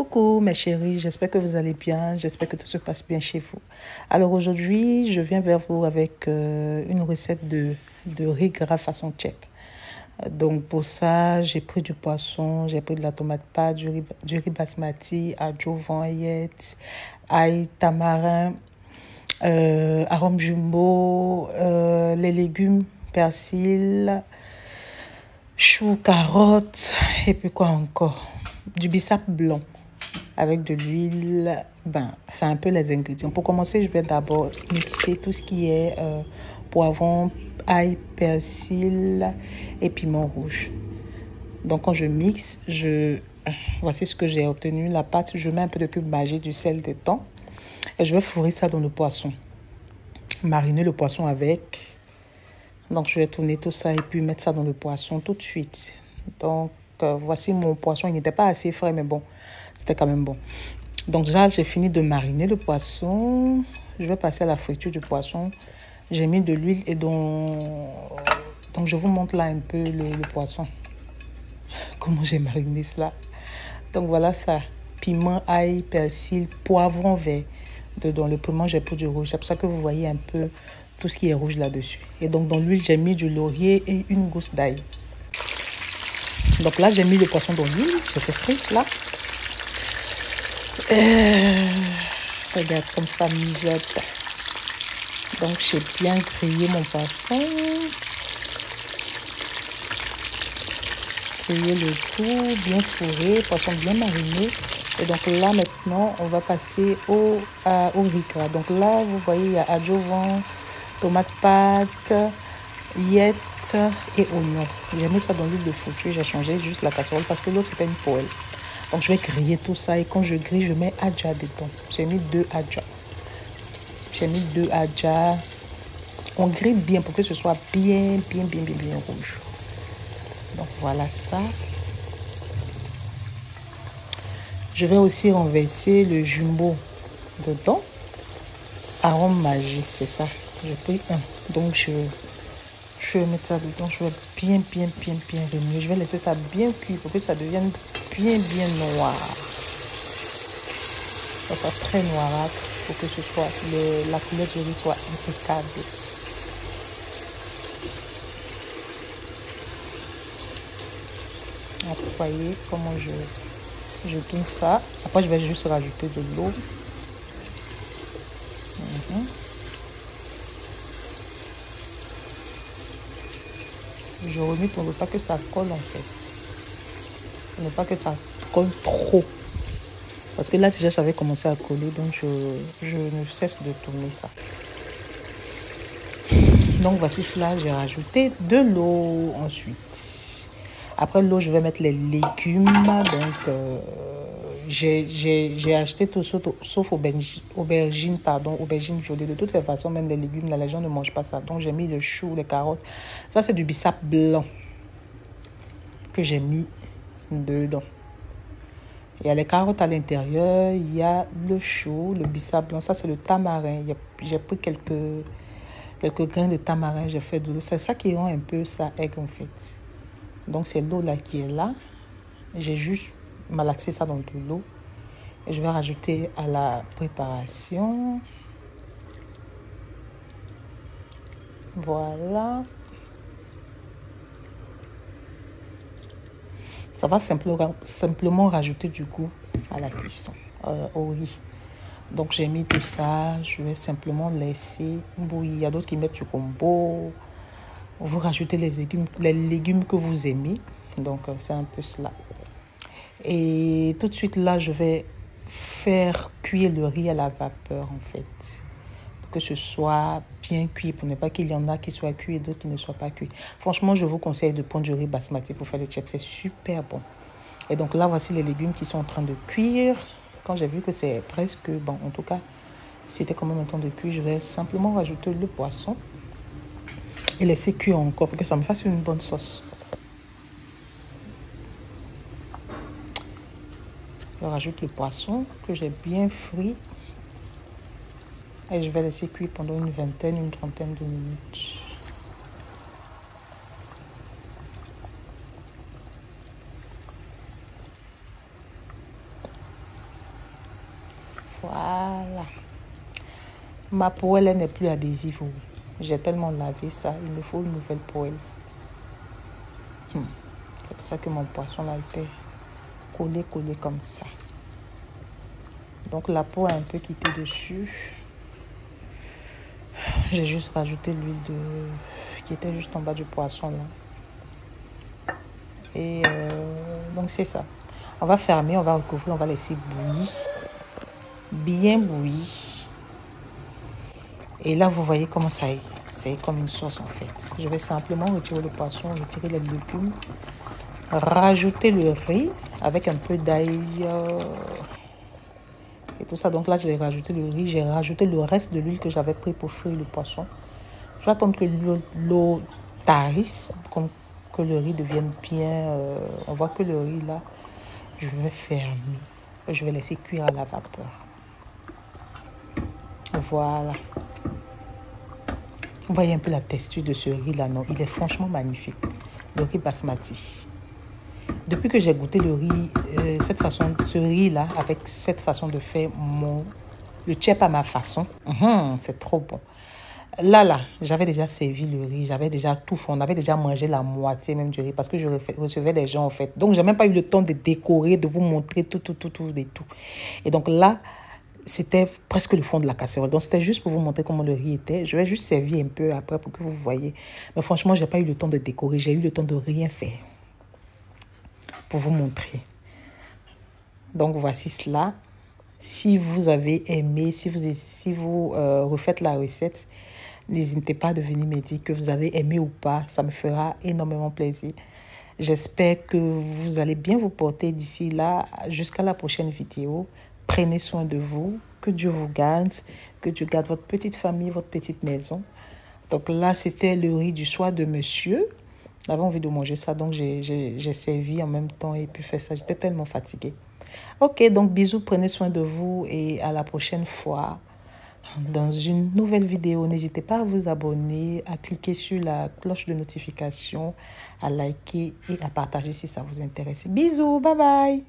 Coucou mes chéris, j'espère que vous allez bien, j'espère que tout se passe bien chez vous. Alors aujourd'hui, je viens vers vous avec une recette de riz gras façon tchèp. Donc pour ça, j'ai pris du poisson, j'ai pris de la tomate pâte, du riz basmati, ajo, vanillette, ail, tamarin, arôme jumbo, les légumes, persil, choux, carottes, et puis quoi encore? Du bissap blanc avec de l'huile. Ben, c'est un peu les ingrédients. Pour commencer, je vais d'abord mixer tout ce qui est poivron, ail, persil et piment rouge. Donc quand je mixe, voici ce que j'ai obtenu. La pâte, je mets un peu de cube Maggi, du sel, des thon et je vais fourrer ça dans le poisson. Mariner le poisson avec. Donc je vais tourner tout ça et puis mettre ça dans le poisson tout de suite. Donc voici mon poisson. Il n'était pas assez frais, mais bon, c'était quand même bon. Donc là, j'ai fini de mariner le poisson. Je vais passer à la friture du poisson. J'ai mis de l'huile et donc je vous montre là un peu le poisson. Comment j'ai mariné cela. Donc voilà ça. Piment, ail, persil, poivron vert. Dedans le piment, j'ai pris du rouge. C'est pour ça que vous voyez un peu tout ce qui est rouge là-dessus. Et donc dans l'huile, j'ai mis du laurier et une gousse d'ail. Donc là, j'ai mis le poisson dans l'huile. Je fais frire là. Regarde comme ça mijote. Donc j'ai bien grillé mon poisson. Grillé le tout, bien fourré, poisson bien mariné. Et donc là maintenant, on va passer au riz gras. Donc là, vous voyez, il y a adjuvant, tomate pâte, yette et oignon. J'ai mis ça dans l'huile de friture. J'ai changé juste la casserole parce que l'autre c'était une poêle. Donc je vais griller tout ça et quand je grille, je mets adja dedans. J'ai mis 2 adja. On grille bien pour que ce soit bien rouge. Donc voilà ça. Je vais aussi renverser le jumbo dedans. Arôme magique, c'est ça. J'ai pris un. Donc je vais mettre ça dedans. Je vais bien remuer. Je vais laisser ça bien cuire pour que ça devienne bien noir. Ça soit très noirâtre pour que ce soit la couleur du riz soit impeccable. Vous voyez comment je tourne ça. Après, je vais juste rajouter de l'eau. Je remets pour ne pas que ça colle en fait. Pour ne pas que ça colle trop. Parce que là déjà, ça avait commencé à coller. Donc, je ne cesse de tourner ça. Donc, voici cela. J'ai rajouté de l'eau ensuite. Après l'eau, je vais mettre les légumes. Donc, j'ai acheté tout sauf aubergine violet. De toutes les façons, même les légumes, là, les gens ne mangent pas ça. Donc, j'ai mis le chou, les carottes. Ça, c'est du bissap blanc que j'ai mis dedans. Il y a les carottes à l'intérieur, il y a le chou, le bissap blanc. Ça, c'est le tamarin. J'ai pris quelques grains de tamarin, j'ai fait de l'eau. C'est ça qui rend un peu ça aigre en fait. Donc, c'est l'eau là qui est là. J'ai juste malaxé ça dans de l'eau. Et je vais rajouter à la préparation. Voilà. Ça va simplement rajouter du goût à la cuisson, au riz. Donc, j'ai mis tout ça. Je vais simplement laisser bouillir. Il y a d'autres qui mettent du combo. Vous rajoutez les légumes que vous aimez. Donc, c'est un peu cela. Et tout de suite, là, je vais faire cuire le riz à la vapeur, en fait. Pour que ce soit bien cuit, pour ne pas qu'il y en a qui soient cuits et d'autres qui ne soient pas cuits. Franchement, je vous conseille de prendre du riz basmati pour faire le tchèp. C'est super bon. Et donc là, voici les légumes qui sont en train de cuire. Quand j'ai vu que c'est presque bon, en tout cas, c'était quand même en train de cuire, je vais simplement rajouter le poisson et laisser cuire encore pour que ça me fasse une bonne sauce. Je rajoute le poisson que j'ai bien frit et je vais laisser cuire pendant une trentaine de minutes. Voilà. Ma poêle, elle n'est plus adhésive. Oui. J'ai tellement lavé ça. Il me faut une nouvelle poêle. C'est pour ça que mon poisson là était collé comme ça. Donc la peau a un peu quitté dessus. J'ai juste rajouté l'huile qui était juste en bas du poisson là. Et donc c'est ça. On va fermer, on va recouvrir, on va laisser bouillir. Bien bouillir. Et là, vous voyez comment ça est. C'est comme une sauce en fait. Je vais simplement retirer le poisson, retirer les légumes, rajouter le riz avec un peu d'ail et tout ça. Donc là, j'ai rajouté le riz, j'ai rajouté le reste de l'huile que j'avais pris pour frire le poisson. Je vais attendre que l'eau tarisse, que le riz devienne bien. On voit que le riz là, je vais fermer. Je vais laisser cuire à la vapeur. Voilà. Vous voyez un peu la texture de ce riz là, non? Il est franchement magnifique. Le riz basmati. Depuis que j'ai goûté le riz, ce riz là, avec cette façon de faire le tchèp à ma façon, c'est trop bon. Là, j'avais déjà servi le riz, j'avais déjà tout fait, on avait déjà mangé la moitié même du riz parce que je recevais les gens en fait. Donc, j'ai même pas eu le temps de décorer, de vous montrer tout et tout. Et donc là, c'était presque le fond de la casserole. Donc, c'était juste pour vous montrer comment le riz était. Je vais juste servir un peu après pour que vous voyez. Mais franchement, j'ai pas eu le temps de décorer. J'ai eu le temps de rien faire pour vous montrer. Donc, voici cela. Si vous avez aimé, si vous refaites la recette, n'hésitez pas de venir me dire que vous avez aimé ou pas. Ça me fera énormément plaisir. J'espère que vous allez bien vous porter d'ici là jusqu'à la prochaine vidéo. Prenez soin de vous, que Dieu vous garde, que Dieu garde votre petite famille, votre petite maison. Donc là, c'était le riz du soir de monsieur. J'avais envie de manger ça, donc j'ai servi en même temps et puis fait ça. J'étais tellement fatiguée. Ok, donc bisous, prenez soin de vous et à la prochaine fois dans une nouvelle vidéo. N'hésitez pas à vous abonner, à cliquer sur la cloche de notification, à liker et à partager si ça vous intéresse. Bisous, bye bye.